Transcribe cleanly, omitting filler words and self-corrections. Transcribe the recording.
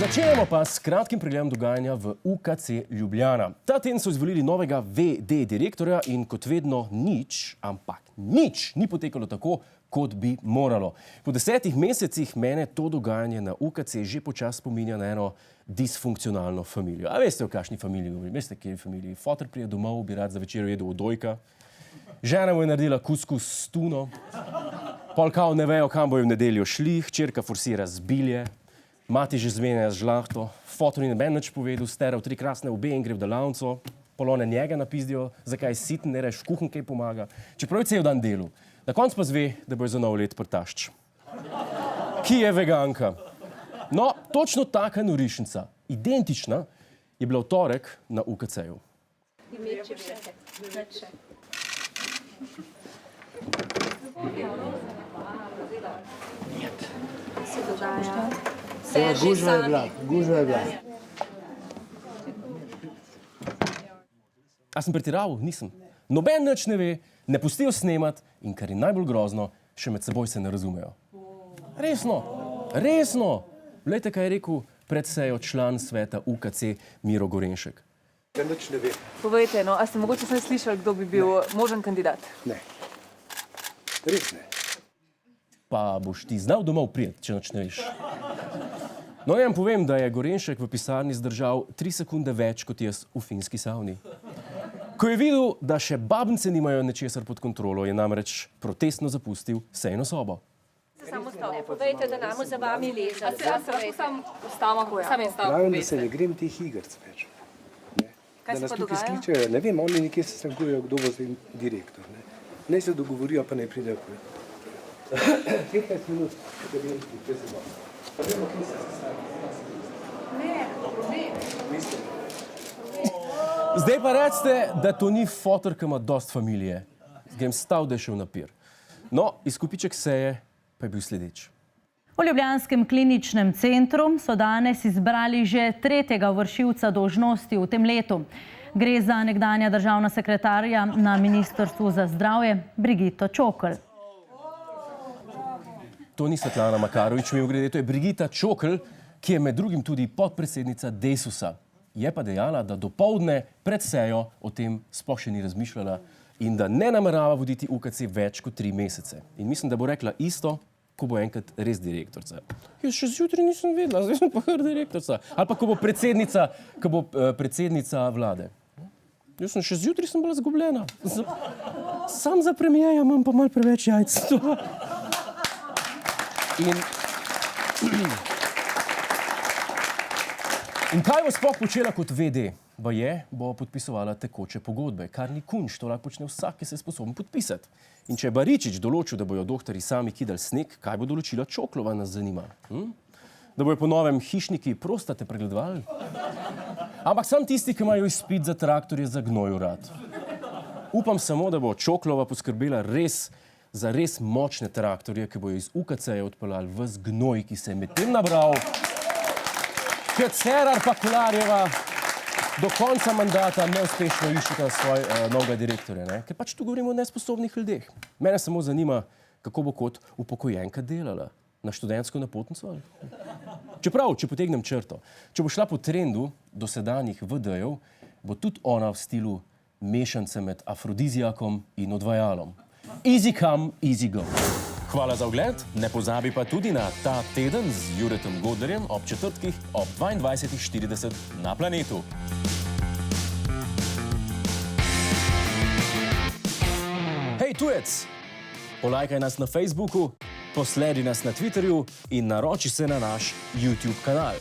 Začenjamo pa s kratkim pregledom dogajanja v UKC Ljubljana. Ta teden so izvolili novega VD direktorja in kot vedno nič, ampak nič ni potekalo tako, kot bi moralo. Po 10 mesecih mene to dogajanje na UKC že počasi spominja na eno disfunkcionalno familijo. A veste, o kakšni familiji govorim? Veste, kje je familiji? Foter prije domov, bi rad za večer jedel odojka. Žena mu je naredila kuskus s tuno. Pol kao ne vejo, kam bojo v nedeljo šli, hčerka forsira zbilje. Mati že zmenja z žlahto, fotor ni noben nič povedal, steral 3 krasne obe in gre v delavnico. Polone njega napizdijo, zakaj je siten, ne reš, v kuhinji kaj pomaga. Čeprav je cel dan delu. Na koncu pa zve, da bo za nov let prtašč. Ki je veganka. No, točno taka norišnica, identična, je bila v torek na UKC-ju. Gužva je bila. A sem pretiraval? Nisem. Noben nič ne ve, ne pustijo snemat in kar je najbolj grozno, še med seboj se ne razumejo. Resno, resno. Glejte, kaj je rekel pred sejo član sveta UKC Miro Gorenšek. Nič ne ve. Povejte, no, a ste mogoče vsaj slišali, kdo bi bil možen kandidat? Ne. Res ne. Pa boš ti znal domov prijeti, če nič ne veš. No, ja vam povem, da je Gorenšek v pisarni zdržal 3 sekunde več kot jaz v finski savni. Ko je videl, da še babnice nimajo nečesar pod kontrolo, je namreč protestno zapustil sejno sobo. Povejte, da nam za vami leza. Pravim, da se ne grem teh igrc več. Kaj se pa dogaja? Skličejo, ne vem, oni nekje se stankujejo, kdo bo zdaj direktor. Naj se dogovorijo, pa naj pridejo povedati. 15 minut, da bi jim kje se dobro. Pa vemo, kje se sestavlja. Zdaj pa recite, da to ni fotor, ki ima dost familije. Grem stav, da je šel na pir. No, izkupiček seje pa je bil sledeč. V ljubljanskem kliničnem centru so danes izbrali že 3. vršilca dolžnosti v tem letu. Gre za nekdanja državna sekretarja na Ministrstvu za zdravje Brigito Čokl. To ni Svetlana Makarovič, mimogrede, to je Brigita Čokl, ki je med drugim tudi podpredsednica Desusa. Je pa dejala, da dopoldne pred sejo o tem sploh še ni razmišljala in da ne namerava voditi UKC več kot 3 mesece. In mislim, da bo rekla isto, ko bo enkrat res direktorca. Jaz še zjutraj nisem vedela, zdaj sem pa kar direktorca. Ali pa ko bo predsednica vlade. Jaz sem še zjutraj sem bila zgubljena. Sam za premijeja imam pa malo preveč jajc. In kaj bo sploh počela kot VD? Bo podpisovala tekoče pogodbe, kar ni kunš, to lahko počne vsak, ki se je sposoben podpisati. In če je Baričič določil, da bojo doktorji sami kidali sneg, kaj bo določila Čoklova, nas zanima. Da bojo po novem hišniki prostate pregledovali? Ampak sam tisti, ki imajo izpit za traktorje za gnoj urad. Upam samo, da bo Čoklova poskrbela za res močne traktorje, ki bojo iz UKC-ja odpeljali ves gnoj, ki se je medtem nabral. Ker Cerar pa Kolarjeva do konca mandata neuspešno iščeta svoj novega direktorja. Ker pač tu govorimo o nesposobnih ljudeh. Mene samo zanima, kako bo kot upokojenka delala. Na študentsko napotnico? Čeprav, če potegnem črto, če bo šla po trendu dosedanjih VD-jev, bo tudi ona v stilu mešance med afrodiziakom in odvajalom. Easy come, easy go. Hvala za ogled, ne pozabi pa tudi na Ta teden z Juretom Godlerjem ob četrtkih ob 22:40 na Planetu. Hej tujec, polajkaj nas na Facebooku, posledi nas na Twitterju in naroči se na naš YouTube kanal.